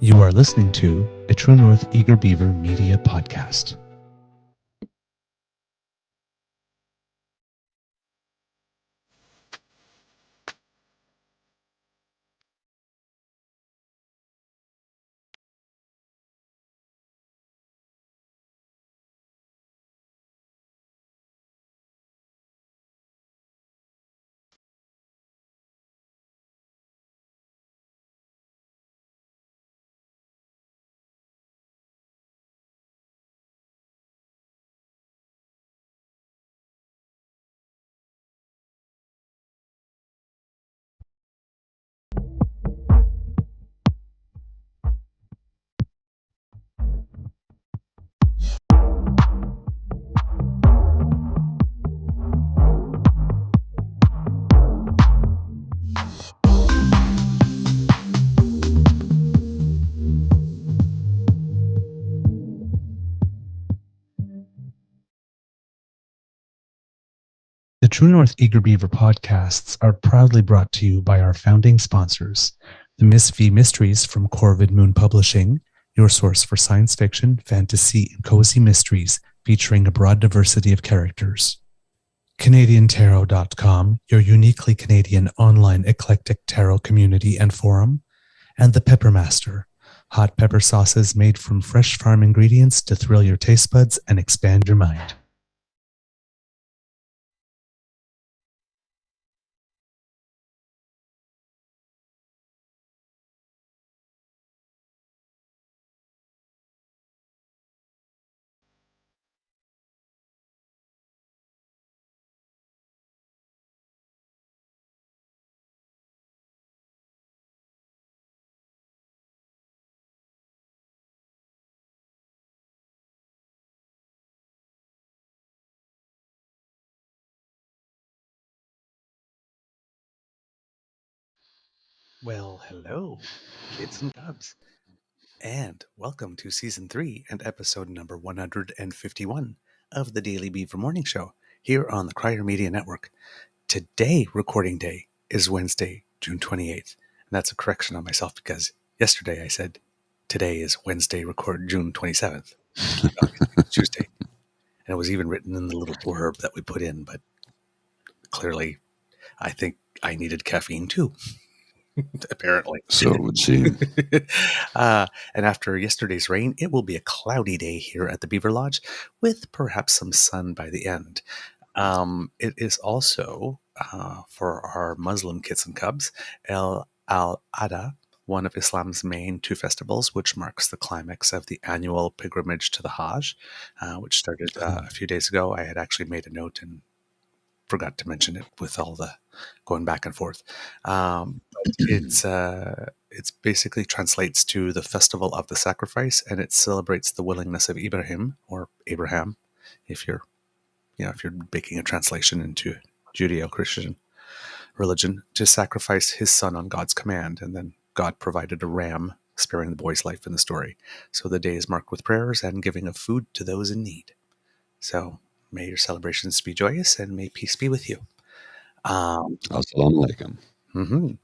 You are listening to a True North Eager Beaver Media Podcast. The True North Eager Beaver podcasts are proudly brought to you by our founding sponsors, the Miss V Mysteries from Corvid Moon Publishing, your source for science fiction, fantasy, and cozy mysteries featuring a broad diversity of characters. CanadianTarot.com, your uniquely Canadian online eclectic tarot community and forum, and the Peppermaster, hot pepper sauces made from fresh farm ingredients to thrill your taste buds and expand your mind. Well, hello, kids and cubs, and welcome to Season 3 and episode number 151 of the Daily Beaver Morning Show here on the Crier Media Network. Today, recording day, is Wednesday, June 28th. And that's a correction on myself because yesterday I said today is Wednesday, record June 27th. Obviously, it's Tuesday. And it was even written in the little blurb that we put in, but clearly I think I needed caffeine too. Apparently. So it would seem. And after yesterday's rain, it will be a cloudy day here at the Beaver Lodge with perhaps some sun by the end. It is also, for our Muslim kids and cubs, El Al-Adha, one of Islam's main two festivals, which marks the climax of the annual pilgrimage to the Hajj, which started a few days ago. I had actually made a note and forgot to mention it with all the going back and forth. But it's basically translates to the festival of the sacrifice, and it celebrates the willingness of Ibrahim, or Abraham, if you're making a translation into Judeo-Christian religion, to sacrifice his son on God's command, and then God provided a ram, sparing the boy's life in the story. So the day is marked with prayers and giving of food to those in need. So may your celebrations be joyous, and may peace be with you. Assalamu alaikum.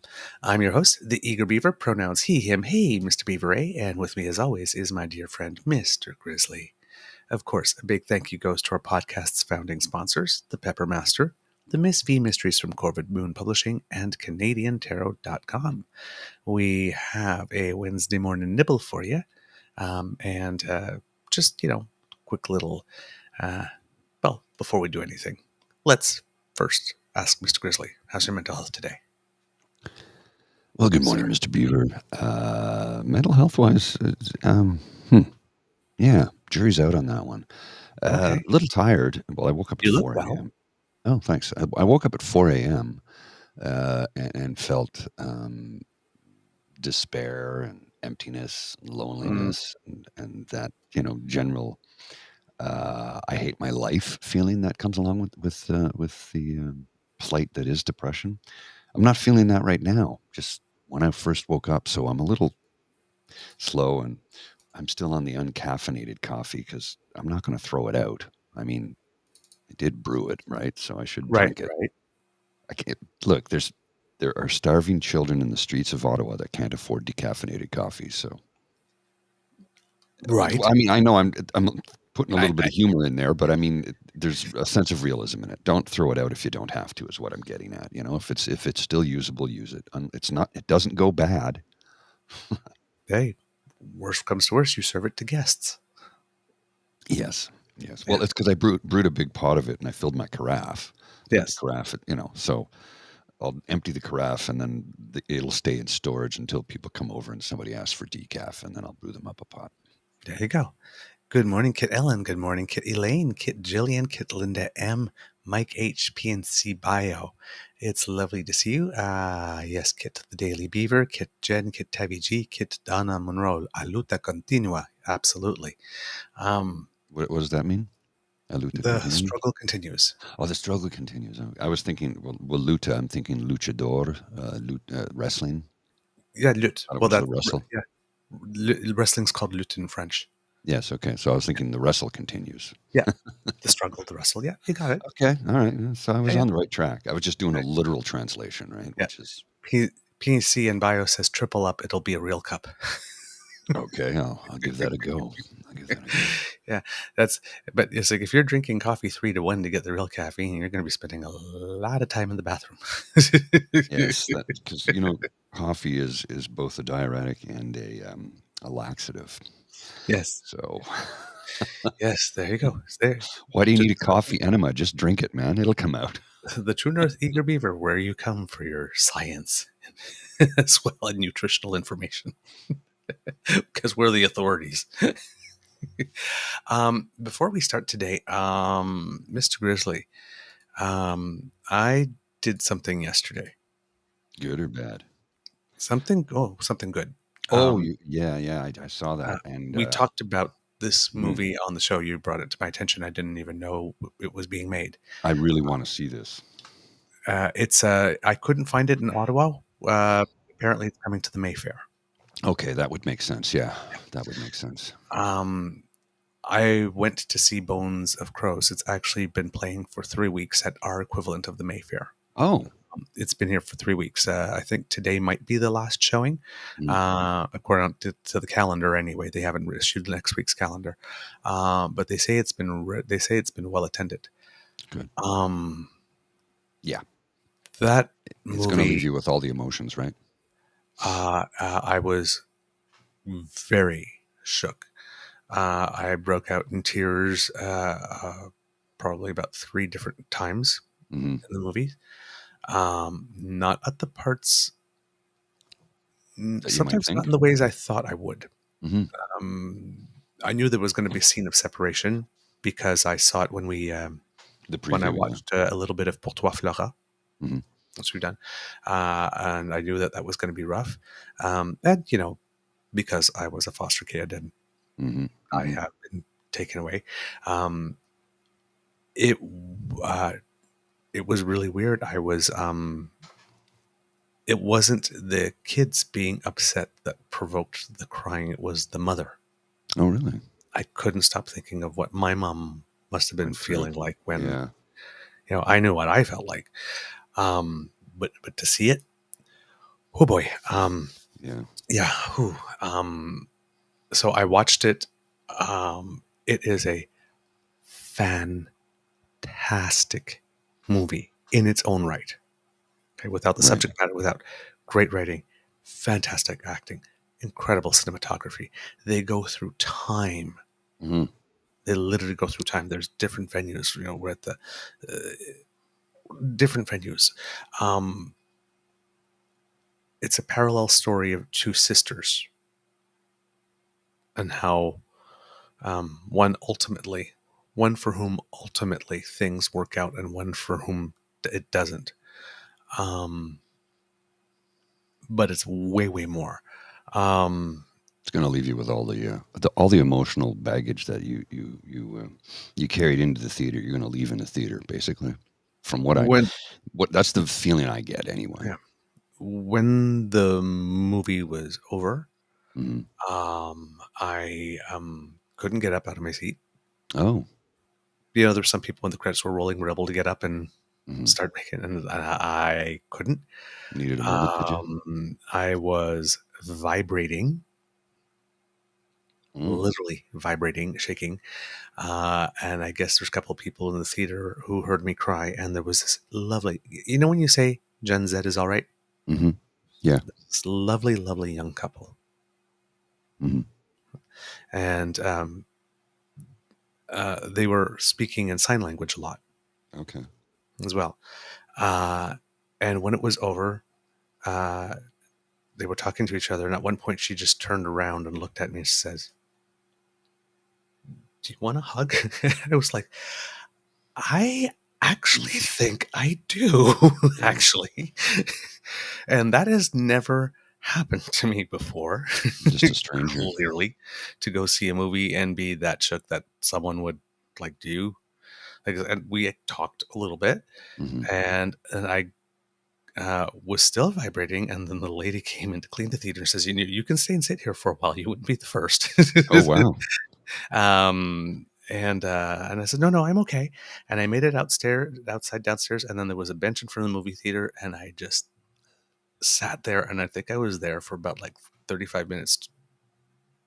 I'm your host, the Eager Beaver, pronouns he, him, hey, Mr. Beaver A, and with me as always is my dear friend, Mr. Grizzly. Of course, a big thank you goes to our podcast's founding sponsors, the Peppermaster, the Miss V Mysteries from Corvid Moon Publishing, and CanadianTarot.com. We have a Wednesday morning nibble for you, and just, quick little, well, before we do anything, let's first ask Mr. Grizzly, how's your mental health today? Well, good morning, Mr. Beaver. Mental health-wise, yeah, jury's out on that one. A Okay. little tired. Well, I woke up You at look 4 well. a.m. Oh, thanks. I woke up at 4 a.m. And felt despair and emptiness, loneliness, and that, general I hate my life feeling that comes along with the plight that is depression. I'm not feeling that right now, just when I first woke up. So I'm a little slow, and I'm still on the uncaffeinated coffee because I'm not going to throw it out. I mean, I did brew it, right? So I should drink it. Right. I can't look. There are starving children in the streets of Ottawa that can't afford decaffeinated coffee. So Right. I mean, I know I'm putting a I, little bit of humor in there, but I mean, there's a sense of realism in it. Don't throw it out if you don't have to, is what I'm getting at. You know, if it's still usable, use it. It's not. It doesn't go bad. hey, worst comes to worst, you serve it to guests. Yes. Yes. Yeah. Well, it's because I brewed a big pot of it and I filled my carafe. But the Yes. carafe, you know, so I'll empty the carafe and then it'll stay in storage until people come over and somebody asks for decaf, and then I'll brew them up a pot. There you go. Good morning, Kit Ellen. Good morning, Kit Elaine, Kit Jillian, Kit Linda M, Mike H, PNC Bio. It's lovely to see you. Yes, Kit the Daily Beaver, Kit Jen, Kit Tabby G, Kit Donna Monroe. A luta continua. Absolutely. What does that mean? A luta The continua? struggle continues. Oh, the struggle continues. I was thinking, well, luta, I'm thinking luchador, wrestling. Yeah, lutte. Thought it Well, was the that's, wrestle. yeah. Wrestling's called lutte in French. Yes, okay. So I was thinking the wrestle continues. Yeah. The struggle, the wrestle. Yeah, you got it. Okay, all right. So I was Yeah. on the right track. I was just doing a literal translation, right? Yeah. Which is PNC and Bio says triple up, it'll be a real cup. okay. I'll give that a go. Yeah, but it's like if you're drinking coffee 3-1 to get the real caffeine, you're going to be spending a lot of time in the bathroom. Yes, because you know, coffee is both a diuretic and a laxative. Yes. So Yes, there you go. It's there. why do you need a coffee enema? Just drink it, man. It'll come out. The True North Eager Beaver, where you come for your science as well as nutritional information, because we're the authorities. Before we start today, Mr. Grizzly, I did something yesterday. Good or bad? Something good. Oh, yeah. I saw that, and We talked about this movie on the show. You brought it to my attention. I didn't even know it was being made. I really want to see this. It's I couldn't find it in Ottawa. Apparently, it's coming to the Mayfair. Okay, that would make sense. Yeah, that would make sense. I went to see Bones of Crows. It's actually been playing for 3 weeks at our equivalent of the Mayfair. Oh, It's been here for 3 weeks. I think today might be the last showing, according to the calendar. Anyway, they haven't issued next week's calendar, but they say it's been well attended. good. Yeah, That it's going to leave movie, you with all the emotions, right? I was very shook. I broke out in tears probably about 3 different times in the movie. Not at the parts, sometimes not in the ways I thought I would. I knew there was going to be a scene of separation because I saw it when when I watched a little bit of Pour Toi Flora. That's what we've done. And I knew that was going to be rough. And, because I was a foster kid and I have been taken away. It was really weird. It wasn't the kids being upset that provoked the crying. It was the mother. Oh, really? I couldn't stop thinking of what my mom must have been feeling like when, yeah. I knew what I felt like. But to see it, oh boy. Yeah. So I watched it. It is a fantastic movie in its own right. Okay, without the subject matter, without great writing, fantastic acting, incredible cinematography. They go through time. They literally go through time. There's different venues. We're at the different venues. It's a parallel story of 2 sisters and how one for whom ultimately things work out and one for whom it doesn't. But it's way, way more. It's going to leave you with all the emotional baggage that you carried into the theater. You're going to leave in the theater, basically. From that's the feeling I get anyway. Yeah. When the movie was over, I couldn't get up out of my seat. Oh, there's some people when the credits were rolling were able to get up and start making, and I couldn't. Needed a moment, did you? I was vibrating literally vibrating, shaking. And I guess there's a couple of people in the theater who heard me cry, and there was this lovely, when you say Gen Z is all right, Mm-hmm. Yeah. this lovely, lovely young couple. Mm-hmm. And they were speaking in sign language a lot Okay. as well. And when it was over, they were talking to each other. And at one point, she just turned around and looked at me and she says, "Do you want a hug?" I was like, I actually think I do, actually. And that has never happened to me before. Just a stranger. Clearly, to go see a movie and be that shook that someone would do. And we talked a little bit, Mm-hmm. and I was still vibrating, and then the lady came in to clean the theater and says, "You can stay and sit here for a while. You wouldn't be the first." Oh, wow. And I said, no, I'm okay. And I made it downstairs, and then there was a bench in front of the movie theater, and I just sat there, and I think I was there for about 35 minutes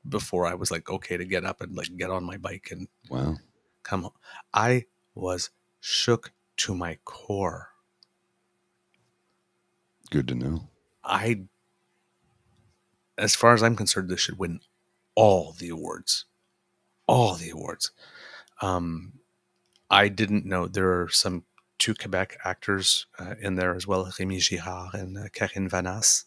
before I was okay to get up and get on my bike and Wow. come home. I was shook to my core. Good to know. As far as I'm concerned, this should win all the awards. All the awards. I didn't know there are two Quebec actors in there as well, Rémi Girard and Karine Vanasse.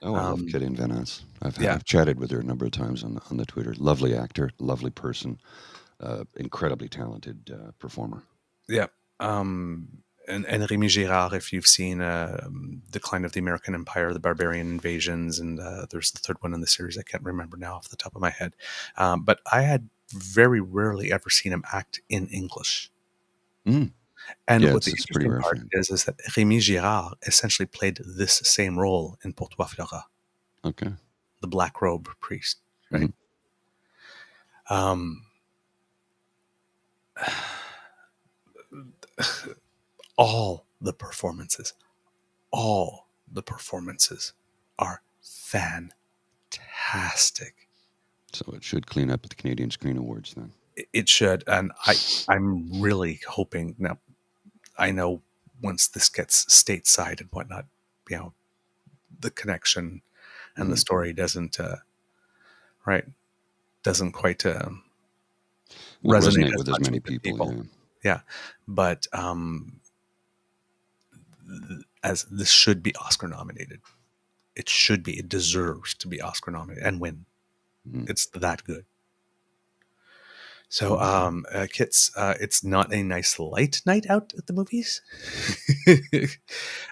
Oh, I love Karine Vanasse. Yeah. I've chatted with her a number of times on the Twitter. Lovely actor, lovely person, incredibly talented performer. Yeah. And Rémi Girard, if you've seen Decline of the American Empire, The Barbarian Invasions, and there's the third one in the series, I can't remember now off the top of my head. But I had very rarely ever seen him act in English. Mm. And Yeah, what the it's pretty interesting rare part is that Rémi Girard essentially played this same role in Pourtois Fleurat. Okay. The black robe priest, right? Mm-hmm. All the performances are fantastic. So it should clean up at the Canadian Screen Awards then. It should, and I'm really hoping. Now, I know once this gets stateside and whatnot, the connection and the story doesn't quite resonate with as many people. Yeah, but as this should be Oscar nominated. It should be. It deserves to be Oscar nominated and win. Mm. It's that good. So, Kits, it's not a nice light night out at the movies.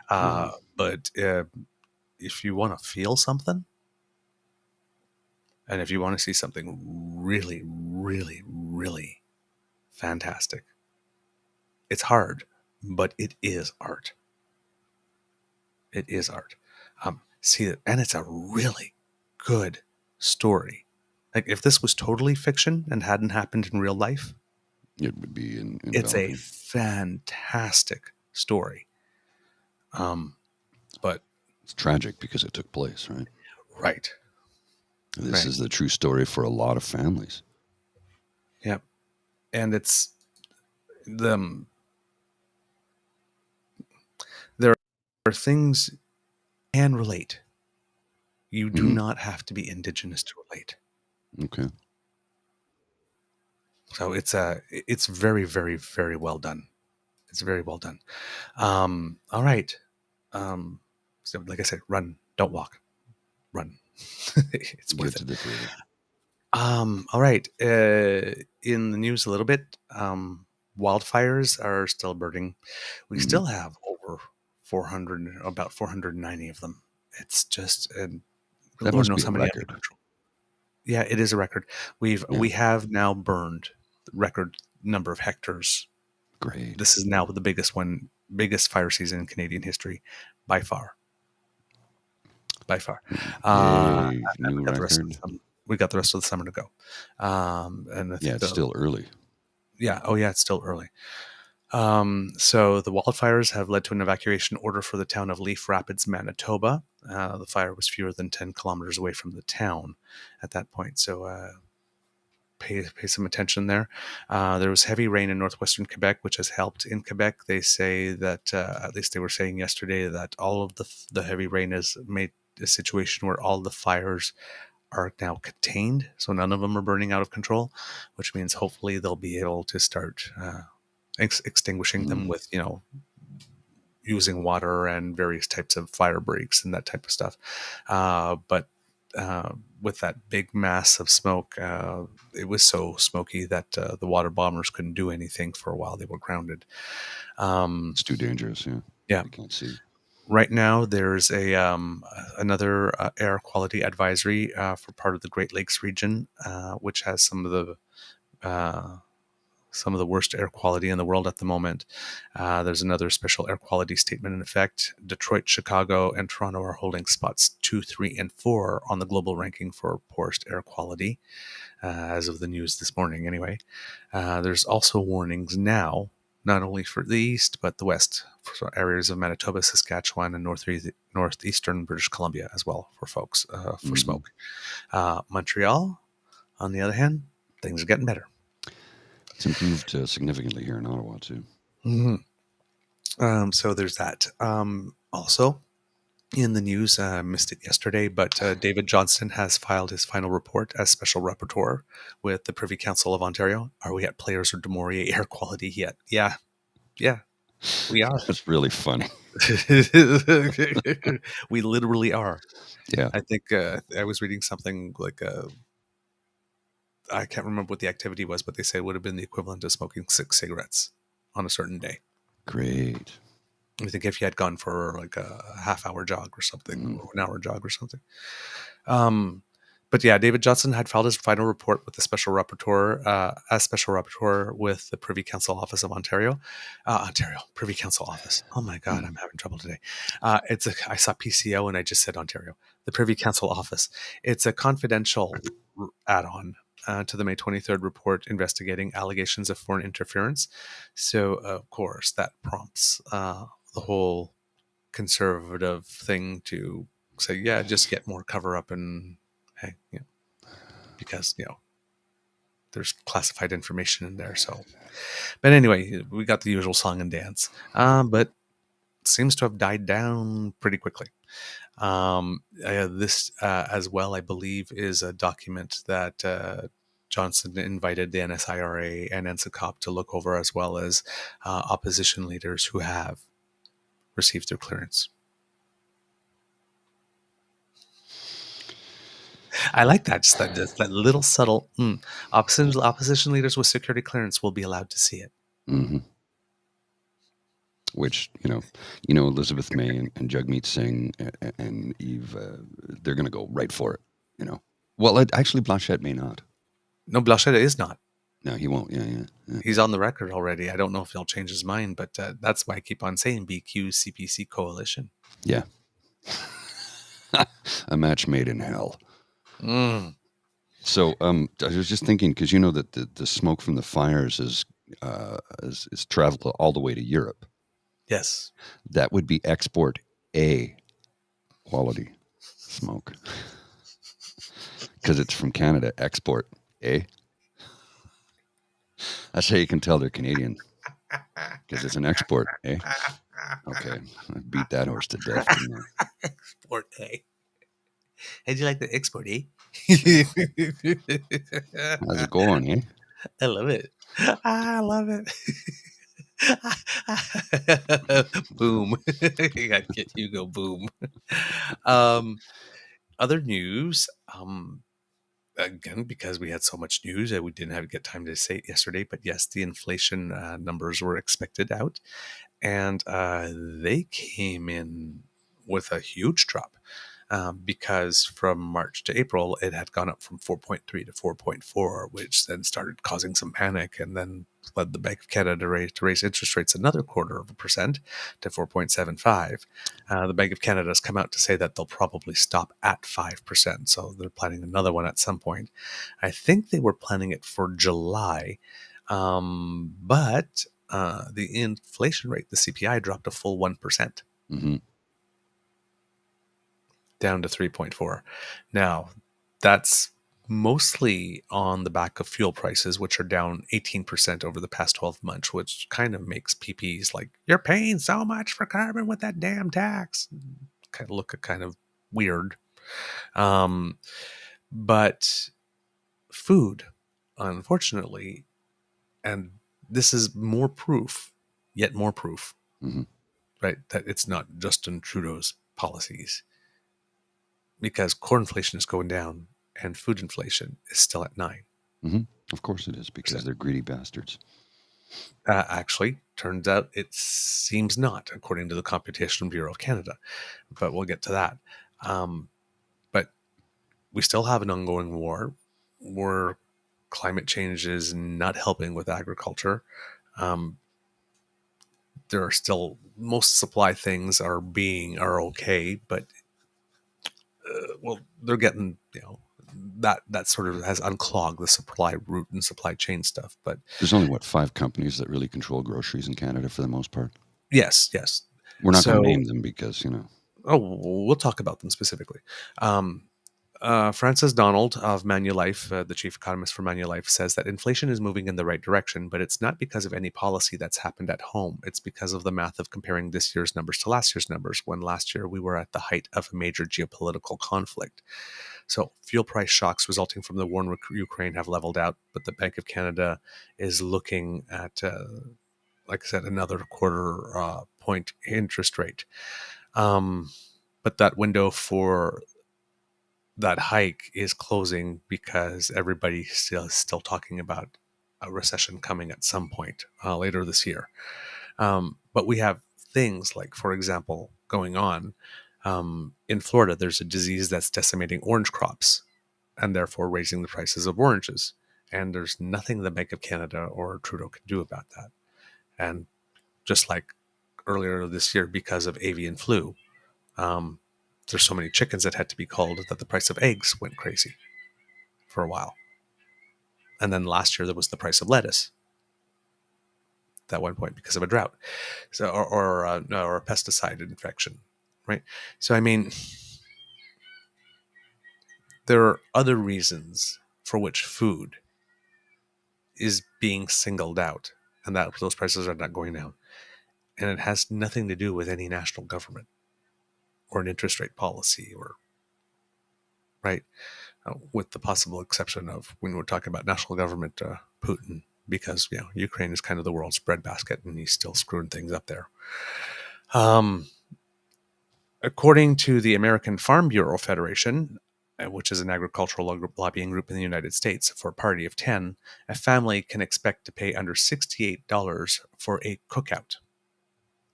But if you want to feel something, and if you want to see something really, really, really fantastic, it's hard, but it is art. It is art. See it, and it's a really good story. If this was totally fiction and hadn't happened in real life, it would be it's a fantastic story. But it's tragic because it took place, right? Right. This is the true story for a lot of families. Yep. And it's there are things you can relate. You do not have to be Indigenous to relate. Okay. So it's very, very, very well done. It's very well done. All right. So like I said, run, don't walk, run. It's worth it. All right. In the news a little bit, wildfires are still burning. We still have over 400, about 490 of them. It's just, that Lord must knows be how many under control. Yeah, it is a record. We have now burned the record number of hectares. Great. This is now the biggest fire season in Canadian history by far. By far. New record. We got the rest of the summer to go. And I think it's still early. Yeah. Oh, yeah. It's still early. So the wildfires have led to an evacuation order for the town of Leaf Rapids, Manitoba. The fire was fewer than 10 kilometers away from the town at that point. So pay some attention there. There was heavy rain in northwestern Quebec, which has helped in Quebec. They say that, at least they were saying yesterday, that all of the heavy rain has made a situation where all the fires are now contained, so none of them are burning out of control, which means hopefully they'll be able to start extinguishing them with, using water and various types of fire breaks and that type of stuff. But with that big mass of smoke, it was so smoky that the water bombers couldn't do anything for a while. They were grounded. It's too dangerous. Yeah. You can't see. Right now, there's another air quality advisory for part of the Great Lakes region, which has some of the worst air quality in the world at the moment. There's another special air quality statement in effect. Detroit, Chicago, and Toronto are holding spots 2, 3, and 4 on the global ranking for poorest air quality, as of the news this morning anyway. There's also warnings now, not only for the east, but the west, for areas of Manitoba, Saskatchewan, and northeastern British Columbia as well for folks, for smoke. Montreal, on the other hand, things are getting better. It's improved significantly here in Ottawa, too. So there's that. Also, in the news, I missed it yesterday, but David Johnston has filed his final report as special rapporteur with the Privy Council of Ontario. Are we at Players or Du Maurier air quality yet? Yeah, we are. That's really funny. We literally are. Yeah. I think I was reading something like I can't remember what the activity was, but they said it would have been the equivalent of smoking 6 cigarettes on a certain day. Great. I think if you had gone for like a half-hour jog or something, or an hour jog or something. But yeah, David Johnson had filed his final report with the special rapporteur, as special rapporteur with the Privy Council Office of Ontario. Privy Council Office. Oh my God, I'm having trouble today. I saw PCO and I just said Ontario. The Privy Council Office. It's a confidential add-on to the May 23rd report investigating allegations of foreign interference. So, of course, that prompts the whole conservative thing to say, yeah, just get more cover up and, hey, because, there's classified information in there. So, but anyway, we got the usual song and dance, but it seems to have died down pretty quickly. This as well, I believe, is a document that Johnson invited the NSIRA and NSICOP to look over, as well as opposition leaders who have received their clearance. I like that. Just that little subtle opposition leaders with security clearance will be allowed to see it. Mm-hmm. Which, Elizabeth May and Jagmeet Singh and Eve, they're going to go right for it, Well, actually, Blanchette may not. No, Blanchette is not. No, he won't. Yeah. He's on the record already. I don't know if he'll change his mind, but that's why I keep on saying BQ CPC coalition. Yeah. A match made in hell. So I was just thinking, because you know that the smoke from the fires is traveled all the way to Europe. Yes. That would be export A quality smoke. Because it's from Canada, export A. That's how you can tell they're Canadian. Because it's an export, eh? Okay, I beat that horse to death. Export A. How'd you like the export, eh? How's it going, eh? I love it. I love it. Boom. You got to get Hugo. Boom. Other news. Again, because we had so much news, we didn't get time to say it yesterday. But yes, the inflation numbers were expected out, and they came in with a huge drop. Because from March to April, it had gone up from 4.3 to 4.4, which then started causing some panic, and then led the Bank of Canada to raise interest rates another 0.25% to 4.75. The Bank of Canada has come out to say that they'll probably stop at 5%, so they're planning another one at some point. I think they were planning it for July, but the inflation rate, the CPI, dropped a full 1%. Mm-hmm. Down to 3.4. Now, that's mostly on the back of fuel prices, which are down 18% over the past 12 months, which kind of makes PPs like, you're paying so much for carbon with that damn tax, kind of look kind of weird. But food, unfortunately, and this is more proof, yet more proof, right, that it's not Justin Trudeau's policies, because corn inflation is going down and food inflation is still at 9%. Of course it is, because they're greedy bastards. Actually, turns out it seems not, according to the Competition Bureau of Canada. But we'll get to that. But we still have an ongoing war where climate change is not helping with agriculture. There are still, most supply things are okay, but well, they're getting, that sort of has unclogged the supply route and supply chain stuff. But there's only 5 companies that really control groceries in Canada for the most part. Yes. We're not going to name them because, Oh, we'll talk about them specifically. Francis Donald of Manulife, the chief economist for Manulife, says that inflation is moving in the right direction, but it's not because of any policy that's happened at home. It's because of the math of comparing this year's numbers to last year's numbers, when last year we were at the height of a major geopolitical conflict. So fuel price shocks resulting from the war in Ukraine have leveled out, but the Bank of Canada is looking at, like I said, another quarter point interest rate. But that window for that hike is closing because everybody still talking about a recession coming at some point later this year. But we have things like, for example, going on in Florida, there's a disease that's decimating orange crops and therefore raising the prices of oranges. And there's nothing the Bank of Canada or Trudeau can do about that. And just like earlier this year, because of avian flu, there's so many chickens that had to be culled that the price of eggs went crazy for a while. And then last year there was the price of lettuce at one point because of a drought, so or a pesticide infection, right? So I mean, there are other reasons for which food is being singled out, and that those prices are not going down, and it has nothing to do with any national government or an interest rate policy, or right. With the possible exception of when we're talking about national government, Putin, because Ukraine is kind of the world's breadbasket, and he's still screwing things up there. According to the American Farm Bureau Federation, which is an agricultural lobbying group in the United States, for a party of 10, a family can expect to pay under $68 for a cookout,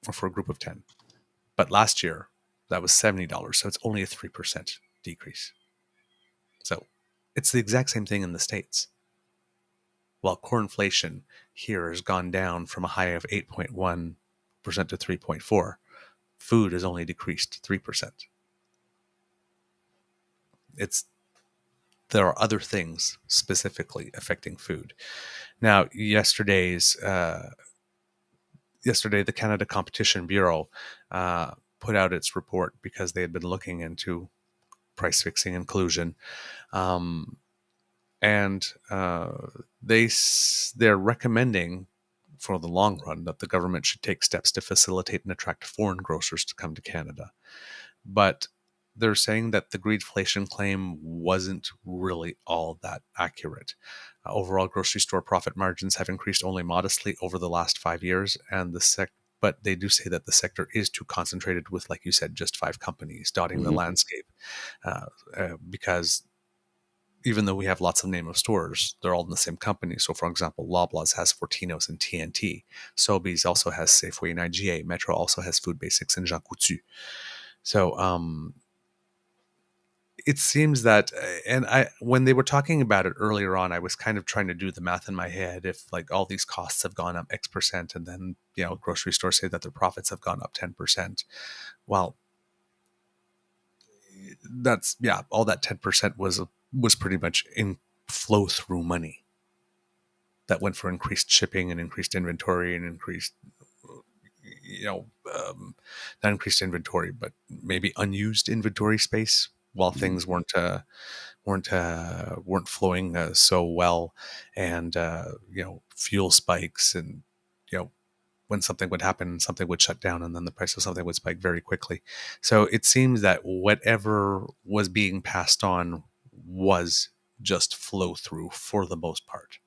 or for a group of 10. But last year, that was $70, so it's only a 3% decrease. So it's the exact same thing in the States. While core inflation here has gone down from a high of 8.1% to 3.4%, food has only decreased 3%. There are other things specifically affecting food. Now, yesterday, the Canada Competition Bureau put out its report because they had been looking into price fixing and collusion. And they're recommending for the long run that the government should take steps to facilitate and attract foreign grocers to come to Canada. But they're saying that the greedflation claim wasn't really all that accurate. Overall grocery store profit margins have increased only modestly over the last 5 years, and but they do say that the sector is too concentrated with, like you said, just 5 companies dotting the landscape, because even though we have lots of name of stores, they're all in the same company. So, for example, Loblaws has Fortinos and TNT. Sobeys also has Safeway and IGA. Metro also has Food Basics and Jean Coutu. So, it seems that, and when they were talking about it earlier on, I was kind of trying to do the math in my head. If like all these costs have gone up X%, and then grocery stores say that their profits have gone up 10%, well, that's all that 10% was pretty much in flow through money that went for increased shipping and increased inventory and increased, not increased inventory, but maybe unused inventory space while things weren't flowing so well, and fuel spikes, and when something would happen, something would shut down, and then the price of something would spike very quickly. So it seems that whatever was being passed on was just flow through for the most part.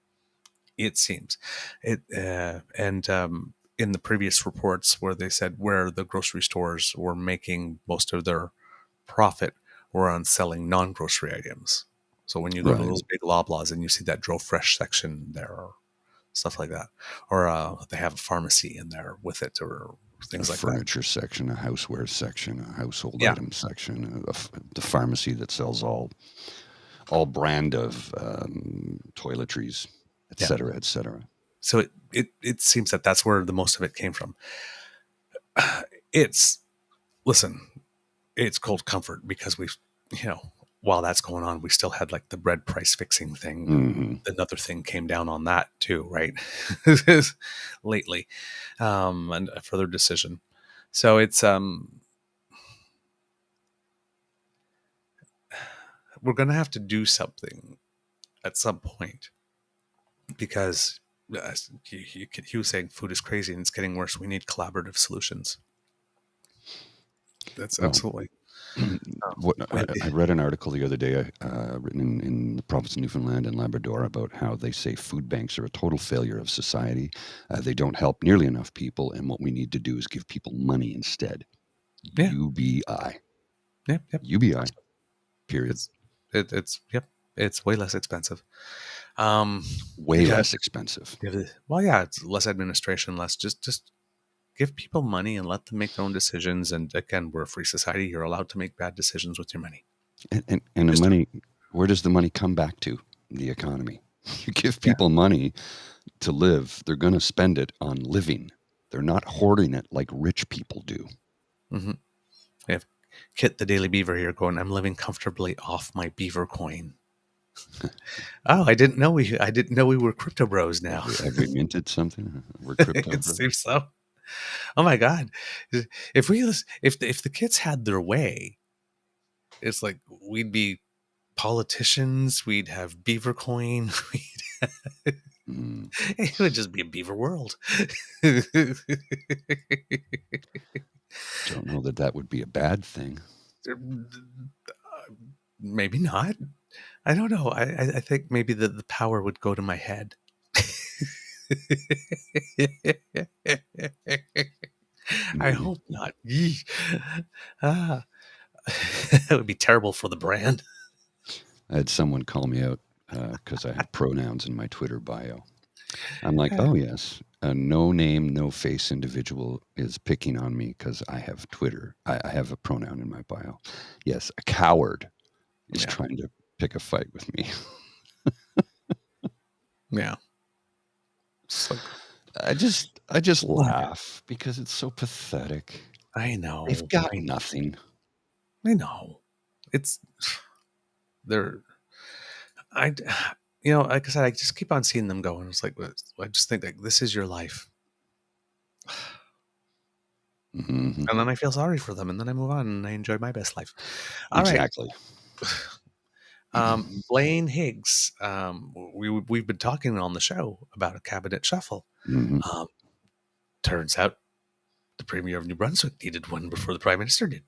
It seems and in the previous reports where they said where the grocery stores were making most of their profit were on selling non-grocery items. So when you go to Right. those big Loblaws and you see that Grow Fresh section there, or stuff like that, or they have a pharmacy in there with it, or things like that. Furniture section, a houseware section, a household Yeah. item section, the pharmacy that sells all brand of toiletries, et Yeah. cetera, et cetera. So it seems that that's where the most of it came from. It's cold comfort because we've, while that's going on, we still had like the bread price fixing thing. Mm-hmm. Another thing came down on that too, right? Lately, and a further decision. So it's we're going to have to do something at some point, because he was saying food is crazy and it's getting worse. We need collaborative solutions. That's absolutely. I read an article the other day written in the province of Newfoundland and Labrador about how they say food banks are a total failure of society. They don't help nearly enough people, and what we need to do is give people money instead. Yeah. UBI. Yep. UBI. Period. It's way less expensive. Way less expensive. Well, yeah, it's less administration, less just give people money and let them make their own decisions. And again, we're a free society. You're allowed to make bad decisions with your money. And the money, where does the money come back to? The economy. You give people money to live, they're going to spend it on living. They're not hoarding it like rich people do. Mm-hmm. We have Kit the Daily Beaver here going, I'm living comfortably off my Beaver coin. Oh, I didn't know we were crypto bros now. Have we minted something? We're crypto It bros? seems so. Oh my God. If the kids had their way, it's like we'd be politicians, we'd have Beaver coin, it would just be a Beaver world. Don't know that would be a bad thing. Maybe not. I don't know. I think maybe the power would go to my head. I hope not. That would be terrible for the brand. I had someone call me out because I have pronouns in my Twitter bio. I'm like, oh yes, a no name, no face individual is picking on me because I have Twitter. I have a pronoun in my bio. Yes, a coward is trying to pick a fight with me. Yeah. So, I just laugh because it's so pathetic. I know. They've got nothing. I know. It's they're like I said, I just keep on seeing them go, and it's like I just think like this is your life. Mm-hmm. And then I feel sorry for them, and then I move on and I enjoy my best life. Exactly. Right. Blaine Higgs, we've been talking on the show about a cabinet shuffle. Mm-hmm. Turns out the Premier of New Brunswick needed one before the Prime Minister did.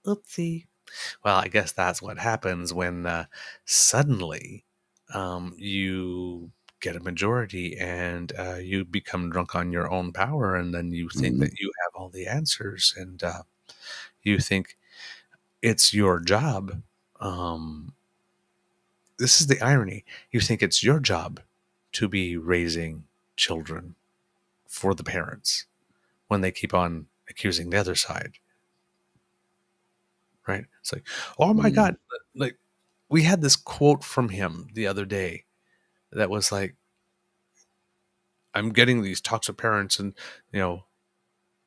Oopsie. Well, I guess that's what happens when suddenly you get a majority and you become drunk on your own power, and then you think that you have all the answers, and you think it's your job. This is the irony. You think it's your job to be raising children for the parents when they keep on accusing the other side. Right? It's like, oh my God. Like, we had this quote from him the other day that was like, I'm getting these talks with parents and,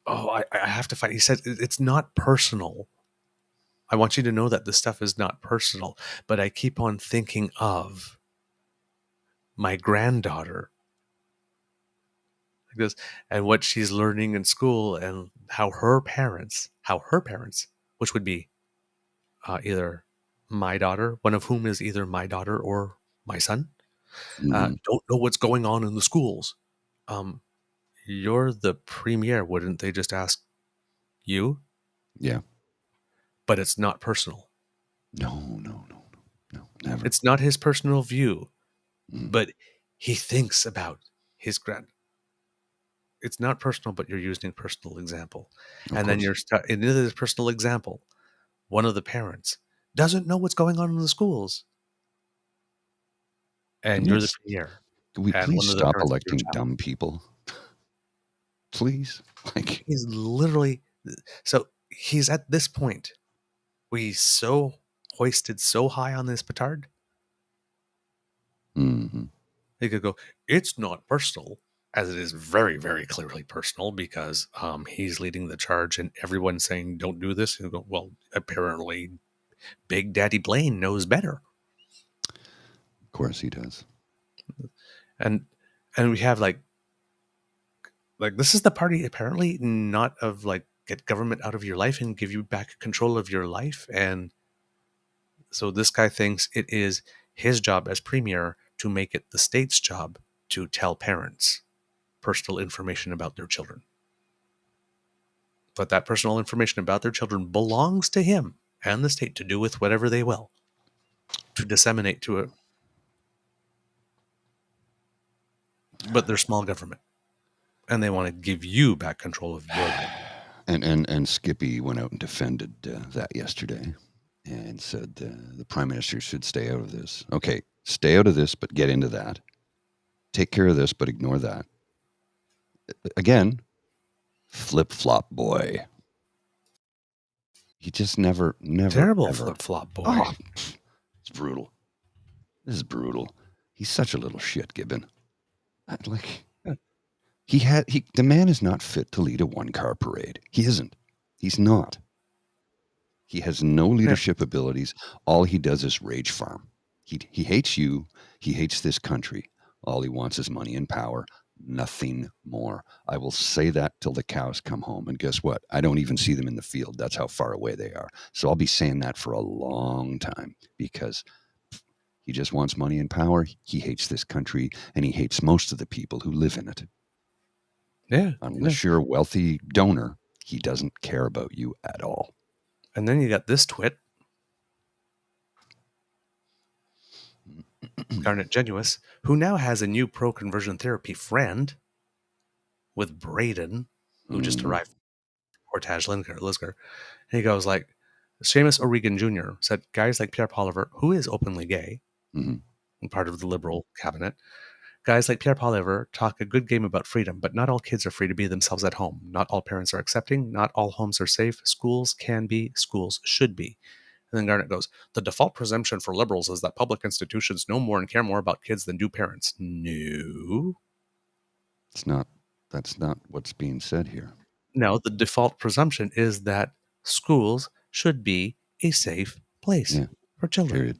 I have to fight. He said, it's not personal. I want you to know that this stuff is not personal, but I keep on thinking of my granddaughter like this and what she's learning in school and how her parents, which would be either my daughter, one of whom is either my daughter or my son, Mhm. don't know what's going on in the schools. You're the premier. Wouldn't they just ask you? Yeah. But it's not personal. No, never. It's not his personal view, Mm. but he thinks about his grand. It's not personal, but you're using a personal example. Of And then course. you're in this personal example. One of the parents doesn't know what's going on in the schools. And you're the premier. Can we And please one of the stop parents is your electing child. dumb people? Please? Like, He's literally, so he's at this point. He's so hoisted so high on this petard. mhm. He could go, it's not personal, as it is very, very clearly personal because he's leading the charge and everyone's saying, don't do this. And go, well, apparently Big Daddy Blaine knows better. Of course he does. And we have like this is the party apparently not of like get government out of your life and give you back control of your life. And so this guy thinks it is his job as premier to make it the state's job to tell parents personal information about their children. But that personal information about their children belongs to him and the state to do with whatever they will, to disseminate to it. But they're small government, and they want to give you back control of your life. And Skippy went out and defended that yesterday and said the prime minister should stay out of this. Okay, stay out of this, but get into that. Take care of this, but ignore that. Again, flip-flop boy. He just never, Terrible ever. flip-flop boy. Oh, it's brutal. This is brutal. He's such a little shit, Gibbon. Like, the man is not fit to lead a one-car parade. He isn't. He's not. He has no leadership abilities. All he does is rage farm. He hates you. He hates this country. All he wants is money and power. Nothing more. I will say that till the cows come home. And guess what? I don't even see them in the field. That's how far away they are. So I'll be saying that for a long time because he just wants money and power. He hates this country and he hates most of the people who live in it. Yeah. Unless you're a wealthy donor, he doesn't care about you at all. And then you got this twit, Garnet Genuous, who now has a new pro-conversion therapy friend with Braden, who just arrived from Portage Lisgar. And he goes like, Seamus O'Regan Jr. said guys like Pierre Poliver, who is openly gay and part of the Liberal cabinet, guys like Pierre Poliver talk a good game about freedom, but not all kids are free to be themselves at home. Not all parents are accepting. Not all homes are safe. Schools can be. Schools should be. And then Garnet goes, the default presumption for liberals is that public institutions know more and care more about kids than do parents. No. That's not what's being said here. No, the default presumption is that schools should be a safe place for children. Period.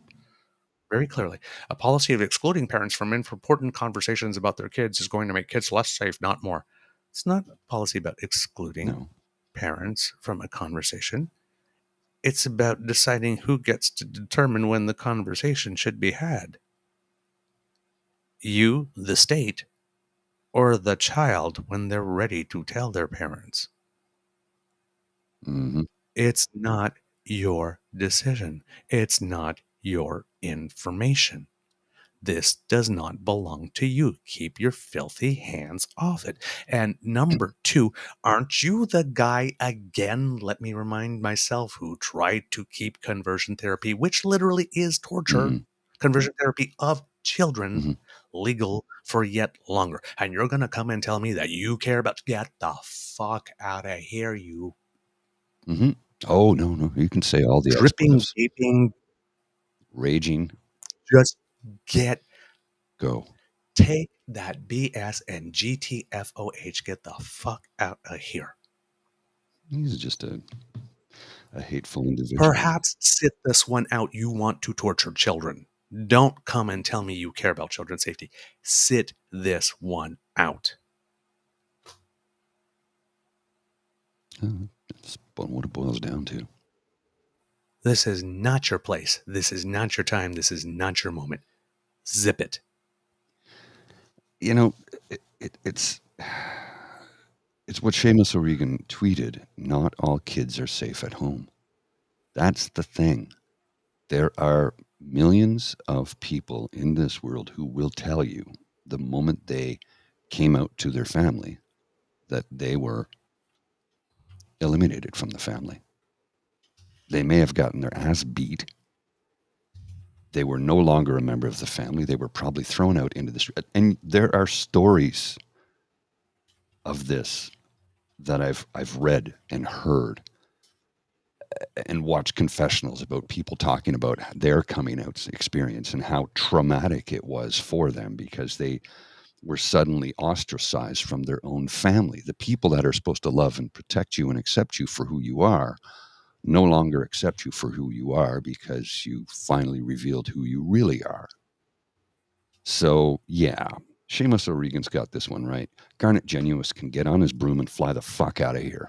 Very clearly. A policy of excluding parents from important conversations about their kids is going to make kids less safe, not more. It's not a policy about excluding parents from a conversation. It's about deciding who gets to determine when the conversation should be had. You, the state, or the child when they're ready to tell their parents. It's not your decision. It's not your information. This does not belong to you. Keep your filthy hands off it. And number two, aren't you the guy again, let me remind myself, who tried to keep conversion therapy, which literally is torture, conversion therapy of children, legal for yet longer? And you're going to come and tell me that you care about, get the fuck out of here, you. Oh, no. You can say all the Dripping, expletives. gaping, Raging. just Go. Take that BS and GTFOH. Get the fuck out of here. He's just a hateful individual. Perhaps sit this one out. You want to torture children. Don't come and tell me you care about children's safety. Sit this one out. That's what it boils down to. This is not your place. This is not your time. This is not your moment. Zip it. You know, it's what Seamus O'Regan tweeted. Not all kids are safe at home. That's the thing. There are millions of people in this world who will tell you the moment they came out to their family that they were eliminated from the family. They may have gotten their ass beat. They were no longer a member of the family. They were probably thrown out into the street. And there are stories of this that I've read and heard and watched confessionals about people talking about their coming out experience and how traumatic it was for them because they were suddenly ostracized from their own family. The people that are supposed to love and protect you and accept you for who you are no longer accept you for who you are because you finally revealed who you really are. So, yeah, Seamus O'Regan's got this one right. Garnet Genuous can get on his broom and fly the fuck out of here.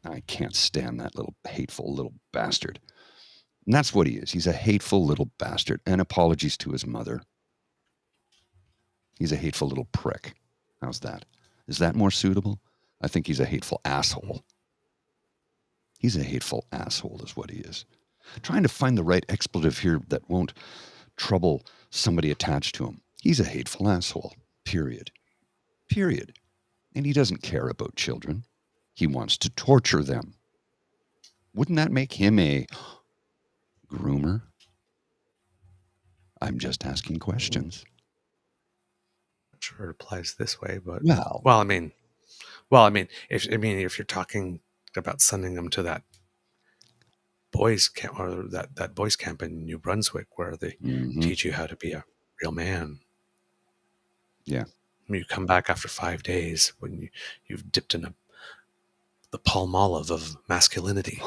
I can't stand that little hateful little bastard. And that's what he is. He's a hateful little bastard. And apologies to his mother. He's a hateful little prick. How's that? Is that more suitable? I think he's a hateful asshole. He's a hateful asshole is what he is. Trying to find the right expletive here that won't trouble somebody attached to him. He's a hateful asshole. Period. Period. And he doesn't care about children. He wants to torture them. Wouldn't that make him a groomer? I'm just asking questions. I'm sure it applies this way, but Well, I mean, if you're talking about sending them to that boys camp or that boys camp in New Brunswick where they teach you how to be a real man. Yeah. You come back after 5 days when you've dipped in the palm olive of masculinity.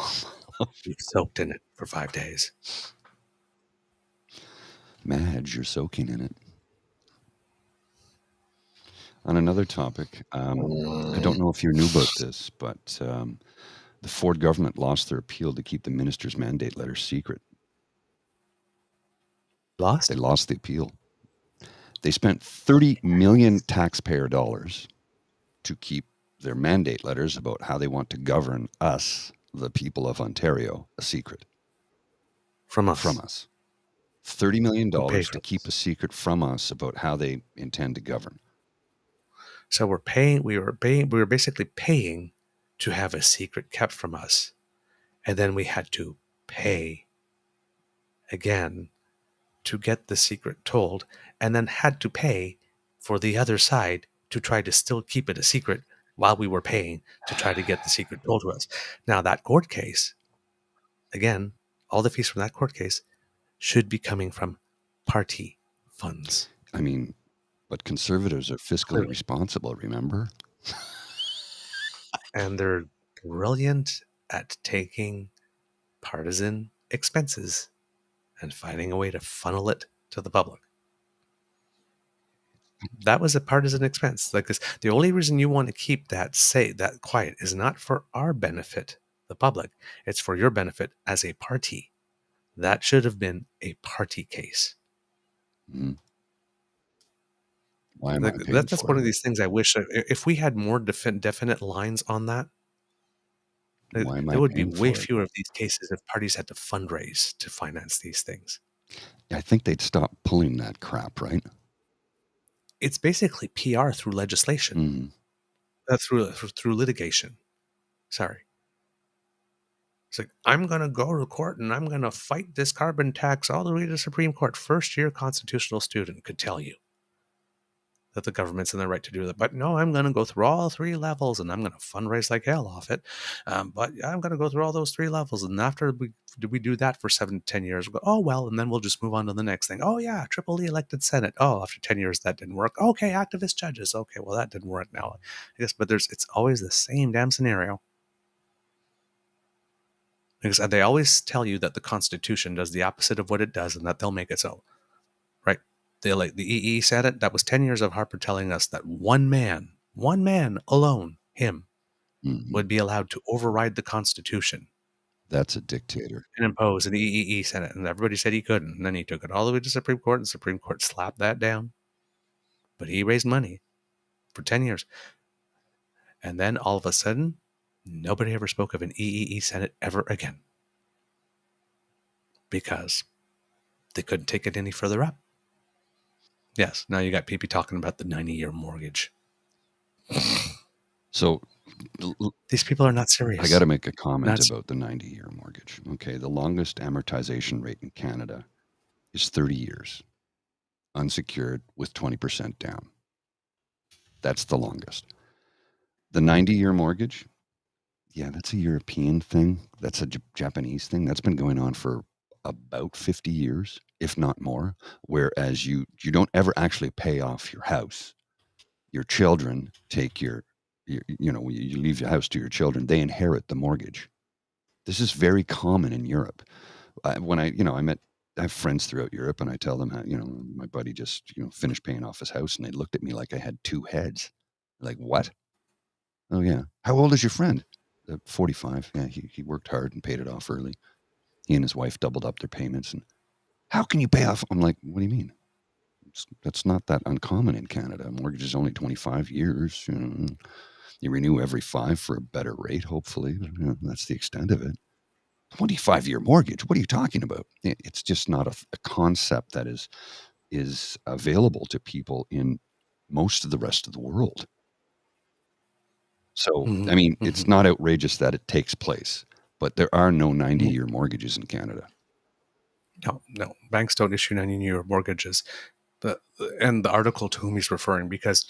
You've soaked in it for 5 days. Madge, you're soaking in it. On another topic, I don't know if you knew about this, but the Ford government lost their appeal to keep the minister's mandate letter secret. Lost? They lost the appeal. They spent 30 million taxpayer dollars to keep their mandate letters about how they want to govern us, the people of Ontario, a secret. From us. From us. $30 million to keep this? a secret from us about how they intend to govern. So we were basically paying to have a secret kept from us. And then we had to pay again to get the secret told, and then had to pay for the other side to try to still keep it a secret while we were paying to try to get the secret told to us. Now, that court case, again, all the fees from that court case should be coming from party funds. I mean, but conservatives are fiscally responsible, remember? And they're brilliant at taking partisan expenses and finding a way to funnel it to the public. That was a partisan expense. Like this, the only reason you want to keep that quiet is not for our benefit, the public. It's for your benefit as a party. That should have been a party case. Mm. Why am I paying that's for one it? of these things I wish if we had more definite lines on that. Why am I there would be paying way for it? fewer of these cases if parties had to fundraise to finance these things. I think they'd stop pulling that crap, right? It's basically PR through legislation, through litigation. Sorry. It's like, I'm going to go to court and I'm going to fight this carbon tax all the way to the Supreme Court. First-year constitutional student could tell you that the government's in the right to do that. But no, I'm going to go through all 3 levels and I'm going to fundraise like hell off it. But I'm going to go through all those 3 levels. And after we do that for 7 to 10 years, we'll go, oh, well, and then we'll just move on to the next thing. Oh, yeah, triple E elected Senate. Oh, after 10 years, that didn't work. Okay, activist judges. Okay, well, that didn't work now. I guess, but it's always the same damn scenario. Because they always tell you that the Constitution does the opposite of what it does and that they'll make it so. Right? The EE said it. That was 10 years of Harper telling us that one man alone, him, would be allowed to override the Constitution That's a dictator. and impose an EEE Senate. And everybody said he couldn't. And then he took it all the way to Supreme Court, and the Supreme Court slapped that down. But he raised money for 10 years. And then all of a sudden, nobody ever spoke of an EEE Senate ever again. Because they couldn't take it any further up. Yes, now you got people talking about the 90-year mortgage. So these people are not serious. I got to make a comment about the 90-year mortgage. Okay, the longest amortization rate in Canada is 30 years, unsecured with 20% down. That's the longest. The 90-year mortgage, yeah, that's a European thing. That's a Japanese thing. That's been going on for about 50 years, if not more, whereas you don't ever actually pay off your house. Your children take you leave your house to your children, they inherit the mortgage. This is very common in Europe. When I have friends throughout Europe, and I tell them how, my buddy just, finished paying off his house, and they looked at me like I had two heads. Like, what? Oh, yeah. How old is your friend? 45. Yeah, he worked hard and paid it off early. He and his wife doubled up their payments. And how can you pay off? I'm like, what do you mean? That's not that uncommon in Canada. A mortgage is only 25 years. You renew every 5 for a better rate, hopefully. That's the extent of it. 25-year mortgage? What are you talking about? It's just not a concept that is available to people in most of the rest of the world. So, I mean, it's not outrageous that it takes place, but there are no 90-year mortgages in Canada. No. Banks don't issue 90-year mortgages. And the article to whom he's referring, because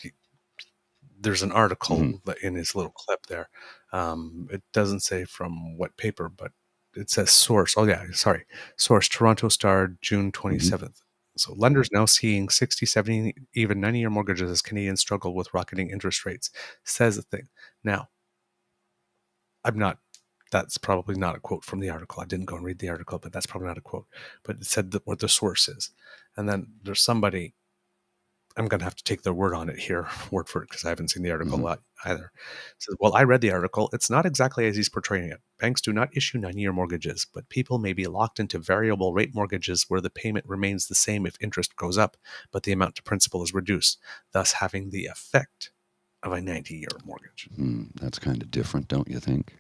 there's an article in his little clip there. It doesn't say from what paper, but it says source. Oh, yeah, sorry. Source, Toronto Star, June 27th. So lenders now seeing 60, 70, even 90-year mortgages as Canadians struggle with rocketing interest rates, says the thing. Now, that's probably not a quote from the article. I didn't go and read the article, but that's probably not a quote. But it said what the source is. And then there's somebody, I'm going to have to take their word on it here, word for it, because I haven't seen the article either. It says, well, I read the article. It's not exactly as he's portraying it. Banks do not issue 90-year mortgages, but people may be locked into variable rate mortgages where the payment remains the same if interest goes up, but the amount to principal is reduced, thus having the effect of a 90-year mortgage. That's kind of different, don't you think?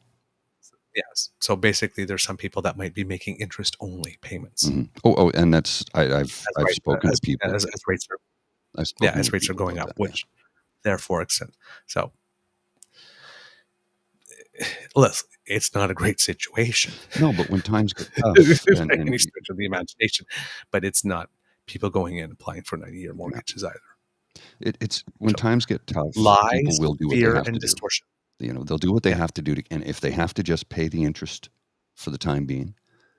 Yes. So basically, there's some people that might be making interest-only payments. Oh, and that's I've spoken to people as rates are. As rates are going up, which therefore extend. So, listen, it's not a great situation. No, but when times get tough, and any stretch of the imagination, but it's not people going in applying for 90-year mortgages either. It's when times get tough, lies, people will do what fear, they have and to distortion. do. They'll do what they have to do, and if they have to just pay the interest for the time being,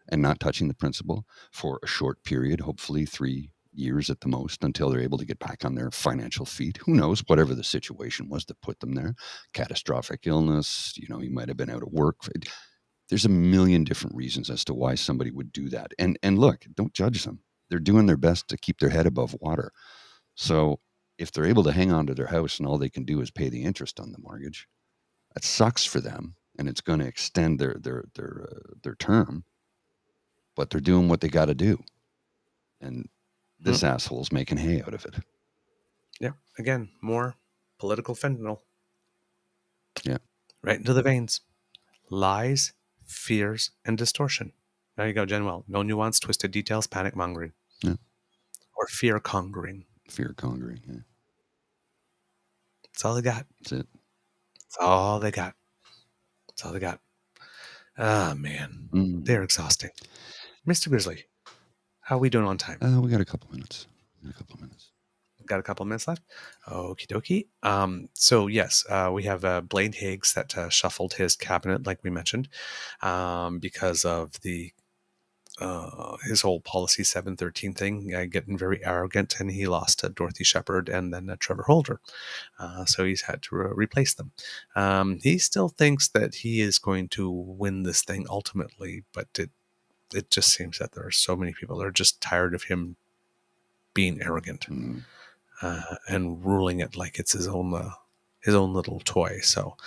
and not touching the principal for a short period, hopefully 3 years at the most, until they're able to get back on their financial feet. Who knows? Whatever the situation was that put them there, catastrophic illness, you might have been out of work. There's a million different reasons as to why somebody would do that. And look, don't judge them. They're doing their best to keep their head above water. So if they're able to hang on to their house and all they can do is pay the interest on the mortgage, that sucks for them, and it's going to extend their term. But they're doing what they got to do, and this asshole's making hay out of it. Yeah. Again, more political fentanyl. Yeah. Right into the veins. Lies, fears, and distortion. There you go, Jenwell. No nuance, twisted details, panic mongering. Yeah. Or fear congering. Fear congering. Yeah. That's all they got. That's it. That's all they got. That's all they got. Ah, man. They're exhausting. Mr. Grizzly, how are we doing on time? We got a couple minutes. Got a couple minutes left. Okie dokie. So yes, we have Blaine Higgs that shuffled his cabinet, like we mentioned, because of the his whole policy 713 thing, getting very arrogant, and he lost Dorothy Shepherd and then Trevor Holder. So he's had to replace them. He still thinks that he is going to win this thing ultimately, but it just seems that there are so many people that are just tired of him being arrogant and ruling it like it's his own little toy. So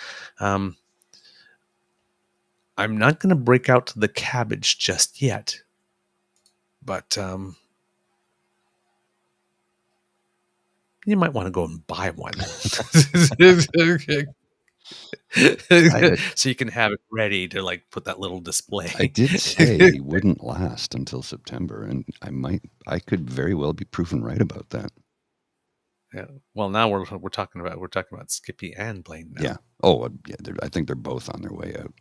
I'm not going to break out the cabbage just yet, but you might want to go and buy one. So you can have it ready to like put that little display. I did say he wouldn't last until September, and I could very well be proven right about that. Yeah. Well, now we're talking about Skippy and Blaine now. Yeah. Oh, yeah. I think they're both on their way out.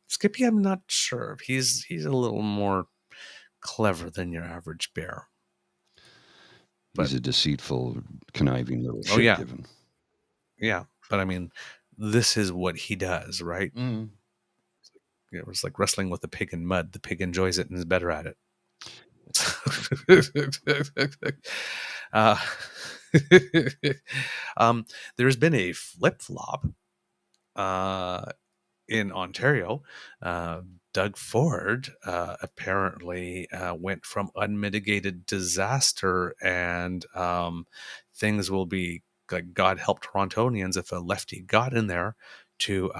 Skippy, I'm not sure. He's a little more clever than your average bear. He's a deceitful, conniving little shit yeah. given. Yeah, but I mean, this is what he does, right? Mm. It was like wrestling with a pig in mud. The pig enjoys it and is better at it. There's been a flip-flop in Ontario. Doug Ford apparently went from unmitigated disaster and things will be like God help Torontonians if a lefty got in there to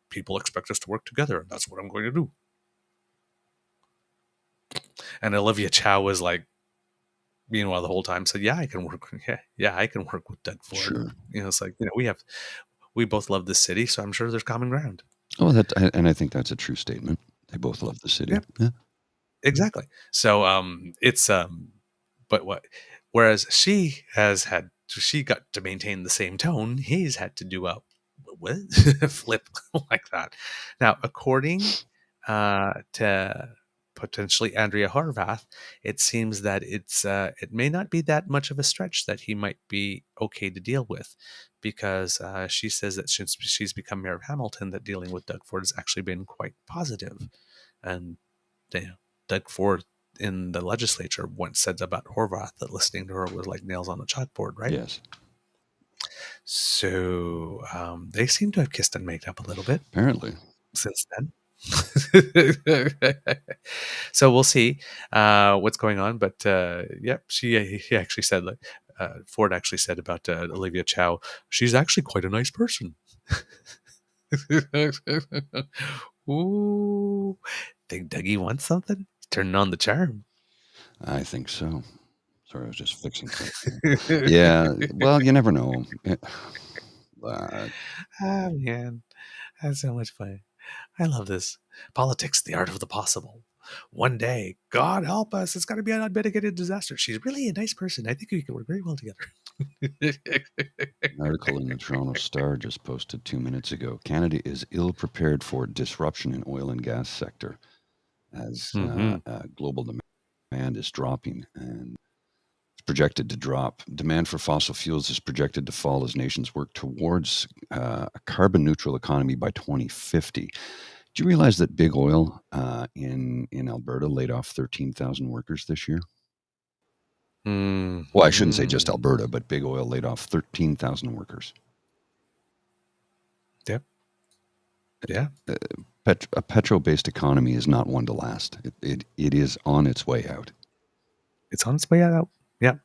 people expect us to work together and that's what I'm going to do. And Olivia Chow was like, meanwhile, the whole time said, "Yeah, I can work. Yeah, I can work with Doug Ford." Sure. It's like we both love the city, so I'm sure there's common ground. Oh, and I think that's a true statement. They both love the city. Yeah. Exactly. So it's but what? Whereas she got to maintain the same tone. He's had to do a flip like that. Now, according to potentially Andrea Horvath, it seems that it may not be that much of a stretch that he might be okay to deal with, because she says that since she's become mayor of Hamilton, that dealing with Doug Ford has actually been quite positive, and Doug Ford in the legislature once said about Horvath that listening to her was like nails on a chalkboard, right? Yes. So they seem to have kissed and made up a little bit. Apparently. Since then. So we'll see what's going on. But he actually said, like, Ford actually said about Olivia Chow, she's actually quite a nice person. Ooh, think Dougie wants something? He's turning on the charm. I think so. Sorry, I was just fixing something. Yeah, well, you never know. Man, that's so much fun. I love this. Politics, the art of the possible. One day, God help us, it's going to be an unmitigated disaster. She's really a nice person. I think we can work very well together. An article in the Toronto Star just posted 2 minutes ago. Canada is ill prepared for disruption in oil and gas sector as global demand is dropping and it's projected to drop. Demand for fossil fuels is projected to fall as nations work towards a carbon neutral economy by 2050. Do you realize that big oil in Alberta laid off 13,000 workers this year? Well, I shouldn't say just Alberta, but big oil laid off 13,000 workers. Yep. Yeah. A petro-based economy is not one to last. It is on its way out. It's on its way out. Yeah.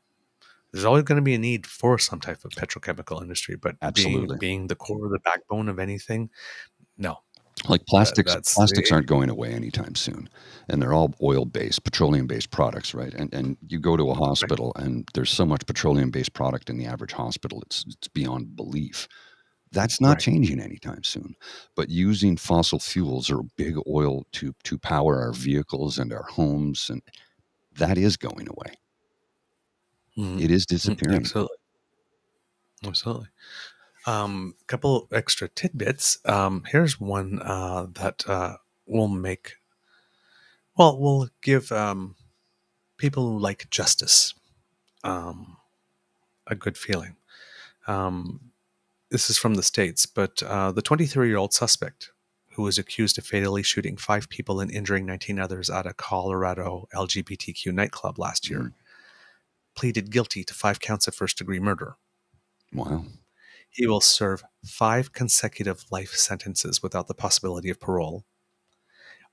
There's always going to be a need for some type of petrochemical industry, but absolutely being the core, the backbone of anything, no. Like plastics aren't going away anytime soon, and they're all oil-based, petroleum-based products, right? And you go to a hospital, and there's so much petroleum-based product in the average hospital, it's beyond belief. That's not changing anytime soon. But using fossil fuels or big oil to power our vehicles and our homes, and that is going away. It is disappearing. Absolutely. Couple extra tidbits. Here's one that will give people who like justice a good feeling. This is from the States, but the 23-year-old suspect who was accused of fatally shooting 5 people and injuring 19 others at a Colorado LGBTQ nightclub last year pleaded guilty to 5 counts of first-degree murder. Wow. He will serve 5 consecutive life sentences without the possibility of parole.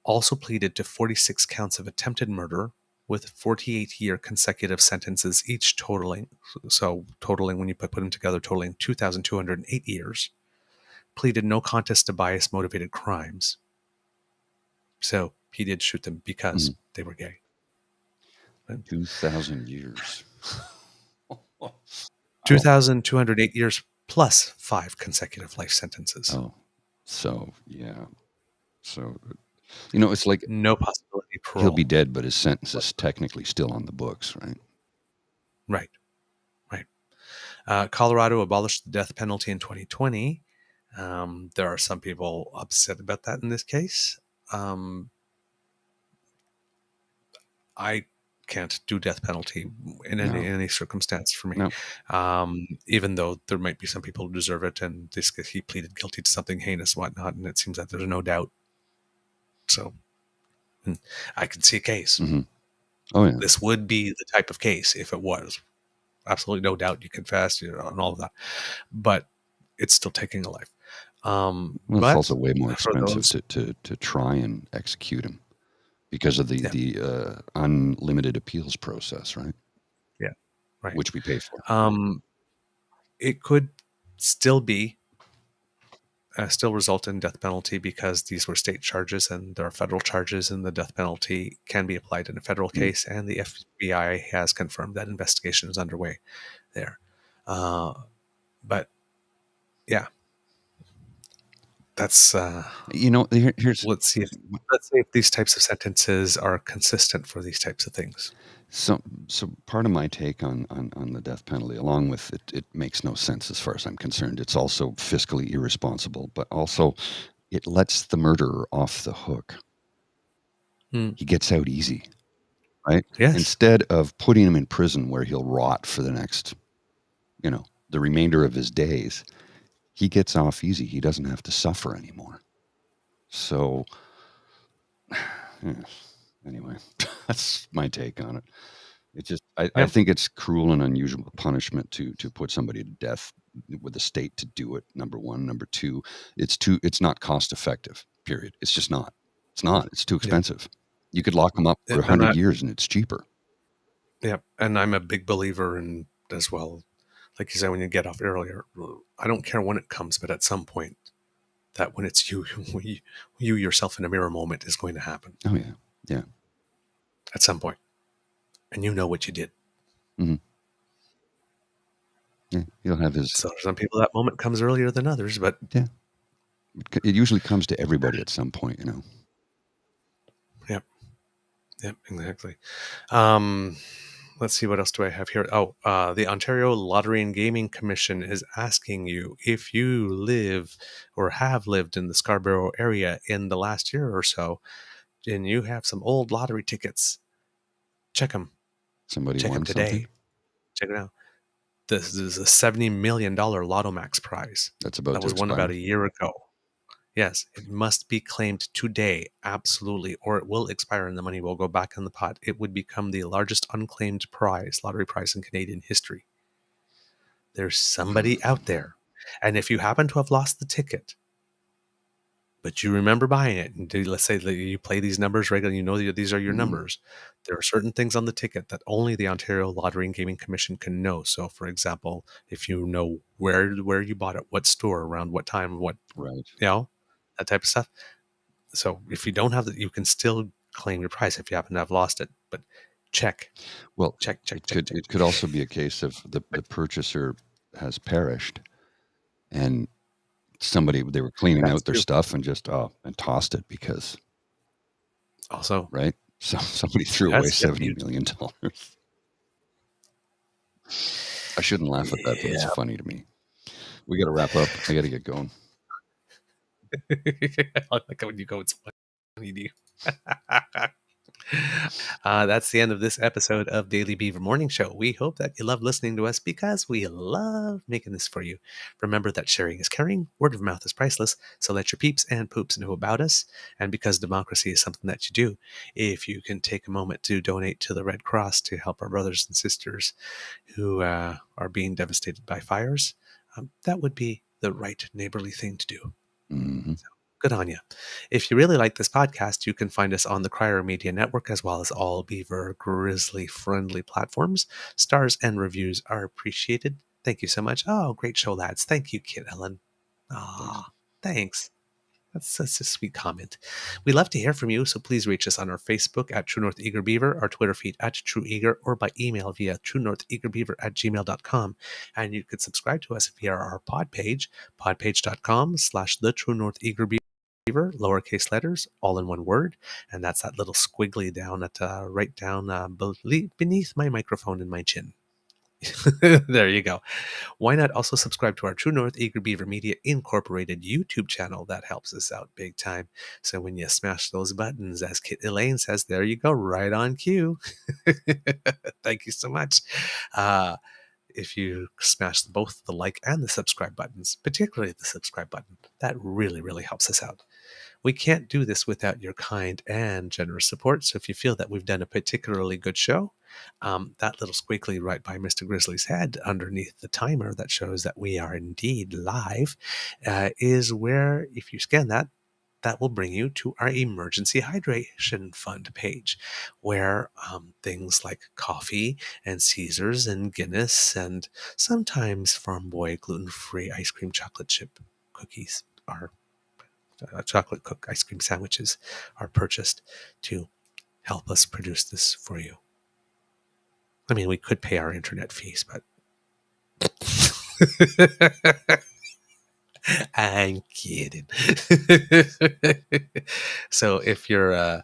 Also pleaded to 46 counts of attempted murder with 48-year consecutive sentences, each totaling when you put them together, totaling 2,208 years. pleaded no contest to bias-motivated crimes. So he did shoot them because they were gay. 2,000 years. 2,208 years plus 5 consecutive life sentences. Oh, so yeah. So, it's like No possibility of parole. he'll be dead, but his sentence is technically still on the books, right? Right. Colorado abolished the death penalty in 2020. There are some people upset about that in this case. I can't do death penalty in any circumstance for me. No. Even though there might be some people who deserve it, and he pleaded guilty to something heinous, whatnot, and it seems that there's no doubt. So I can see a case. Mm-hmm. Oh yeah. This would be the type of case if it was. Absolutely no doubt. You confessed, and all of that, but it's still taking a life. Well, it's also way more expensive to try and execute him because of the unlimited appeals process, right? Yeah, right. Which we pay for. It could still result in death penalty because these were state charges and there are federal charges, and the death penalty can be applied in a federal case, and the FBI has confirmed that investigation is underway there. But yeah, that's here's let's see if these types of sentences are consistent for these types of things. So part of my take on the death penalty, along with it makes no sense as far as I'm concerned. It's also fiscally irresponsible, but also it lets the murderer off the hook. He gets out easy, right? Yes. Instead of putting him in prison where he'll rot for the next, the remainder of his days, he gets off easy. He doesn't have to suffer anymore. So, anyway, that's my take on it. It just, I think it's cruel and unusual punishment to put somebody to death with the state to do it. Number one. Number two, it's not cost effective, period. It's just not. It's too expensive. You could lock them up for 100 years and it's cheaper. Yeah. And I'm a big believer in as well. Like you said, when you get off earlier, I don't care when it comes, but at some point, that when it's you yourself in a mirror moment is going to happen. Oh yeah. Yeah. At some point. And you know what you did. Mm-hmm. Yeah, he'll have his. So some people that moment comes earlier than others, but yeah, it usually comes to everybody at some point, Yep, exactly. Let's see, what else do I have here? The Ontario Lottery and Gaming Commission is asking you if you live or have lived in the Scarborough area in the last year or so, and you have some old lottery tickets. Check them. Somebody check won them today. Something? Check it out. This is a $70 million Lotto Max prize. That was won about a year ago. Yes, it must be claimed today, absolutely, or it will expire and the money will go back in the pot. It would become the largest unclaimed lottery prize in Canadian history. There's somebody out there, and if you happen to have lost the ticket, but you remember buying it, and let's say that you play these numbers regularly, you know that these are your numbers. There are certain things on the ticket that only the Ontario Lottery and Gaming Commission can know. So, for example, if you know where you bought it, what store, around what time, what, right, that type of stuff. So, if you don't have that, you can still claim your prize if you happen to have lost it. But check. Well, check. It could also be a case of the purchaser has perished, and they were cleaning out their stuff and just and tossed it because also, right, so somebody threw away $70 million. I shouldn't laugh at that, but it's funny to me. We got to wrap up. I got to get going. I like when you go, it's funny to you. That's the end of this episode of Daily Beaver Morning Show. We hope that you love listening to us because we love making this for you. Remember that sharing is caring, word of mouth is priceless, so let your peeps and poops know about us. And because democracy is something that you do, if you can take a moment to donate to the Red Cross to help our brothers and sisters who are being devastated by fires, that would be the right neighborly thing to do. Mm-hmm. So, good on you. If you really like this podcast, you can find us on the Crier Media Network as well as all Beaver Grizzly friendly platforms. Stars and reviews are appreciated. Thank you so much. Oh, great show, lads. Thank you, Kid Ellen. Thanks. That's such a sweet comment. We love to hear from you, so please reach us on our Facebook at True North Eager Beaver, our Twitter feed at True Eager, or by email via truenortheagerbeaver@gmail.com. And you could subscribe to us via our pod page, podpage.com/the True North Eager Beaver, lowercase letters, all in one word. And that's that little squiggly down at right down beneath my microphone and my chin. There you go. Why not also subscribe to our True North Eager Beaver Media Incorporated YouTube channel? That helps us out big time. So when you smash those buttons, as Kit Elaine says, there you go, right on cue. Thank you so much. If you smash both the like and the subscribe buttons, particularly the subscribe button, that really, really helps us out. We can't do this without your kind and generous support. So if you feel that we've done a particularly good show, that little squiggly right by Mr. Grizzly's head underneath the timer that shows that we are indeed live is where, if you scan that, that will bring you to our emergency hydration fund page, where things like coffee and Caesars and Guinness and sometimes Farm Boy gluten-free ice cream chocolate chip cookies are chocolate cook ice cream sandwiches are purchased to help us produce this for you. I mean, we could pay our internet fees, but I'm kidding. So if you're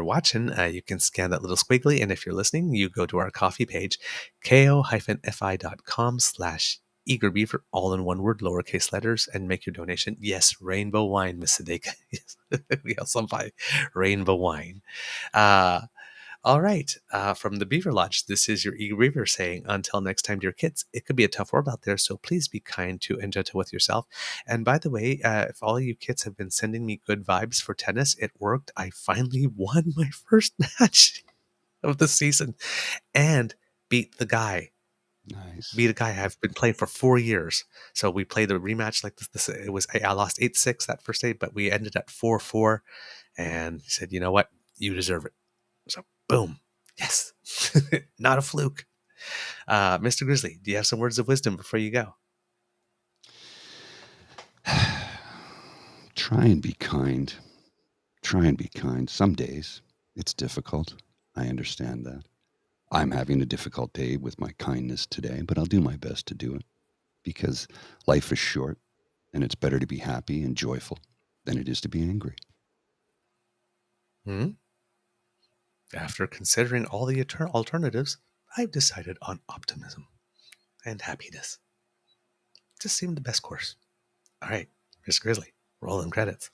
watching, you can scan that little squiggly, and if you're listening, you go to our coffee page, ko-fi.com/eagerbeaver, all in one word, lowercase letters, and make your donation. Yes, rainbow wine, Miss Sadeka. Yes, we also buy rainbow wine. All right, from the Beaver Lodge, this is your Eager Beaver saying, until next time, dear kids, it could be a tough world out there, so please be kind to and gentle with yourself. And by the way, if all you kids have been sending me good vibes for tennis, it worked. I finally won my first match of the season and beat the guy. Nice. Beat a guy I've been playing for 4 years. So we played the rematch like this. I lost 8-6 that first day, but we ended at 4-4. And he said, you know what? You deserve it. So boom. Yes. Not a fluke. Mr. Grizzly, do you have some words of wisdom before you go? Try and be kind. Try and be kind. Some days it's difficult. I understand that. I'm having a difficult day with my kindness today, but I'll do my best to do it because life is short and it's better to be happy and joyful than it is to be angry. After considering all the alternatives, I've decided on optimism and happiness. Just seemed the best course. All right, Mr. Grizzly, roll them credits.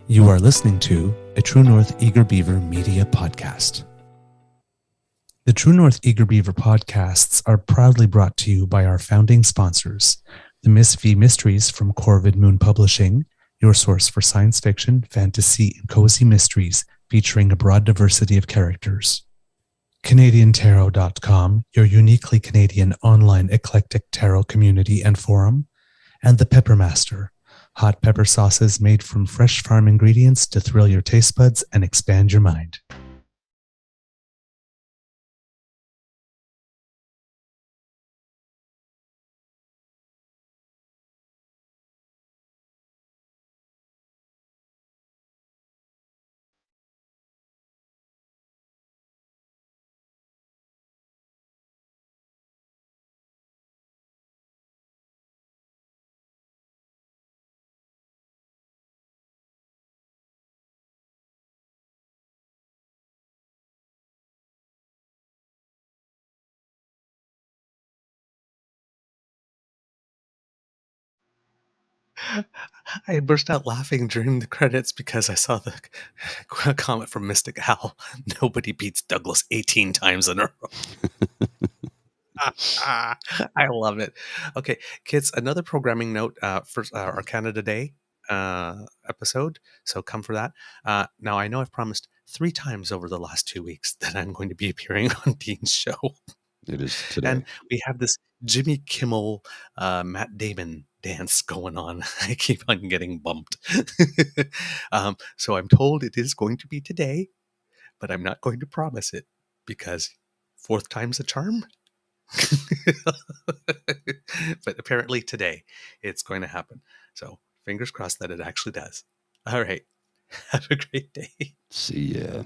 You are listening to a True North Eager Beaver Media Podcast. The True North Eager Beaver podcasts are proudly brought to you by our founding sponsors, the Miss V Mysteries from Corvid Moon Publishing, your source for science fiction, fantasy, and cozy mysteries featuring a broad diversity of characters. CanadianTarot.com, your uniquely Canadian online eclectic tarot community and forum, and The Pepper Master, hot pepper sauces made from fresh farm ingredients to thrill your taste buds and expand your mind. I burst out laughing during the credits because I saw the comment from Mystic Owl. Nobody beats Douglas 18 times in a row. I love it. Okay, kids, another programming note for our Canada Day episode, so come for that. Now, I know I've promised 3 times over the last 2 weeks that I'm going to be appearing on Dean's show. It is today. And we have this Jimmy Kimmel, Matt Damon dance going on. I keep on getting bumped. So I'm told it is going to be today, but I'm not going to promise it because fourth time's a charm. But apparently today it's going to happen. So fingers crossed that it actually does. All right. Have a great day. See ya.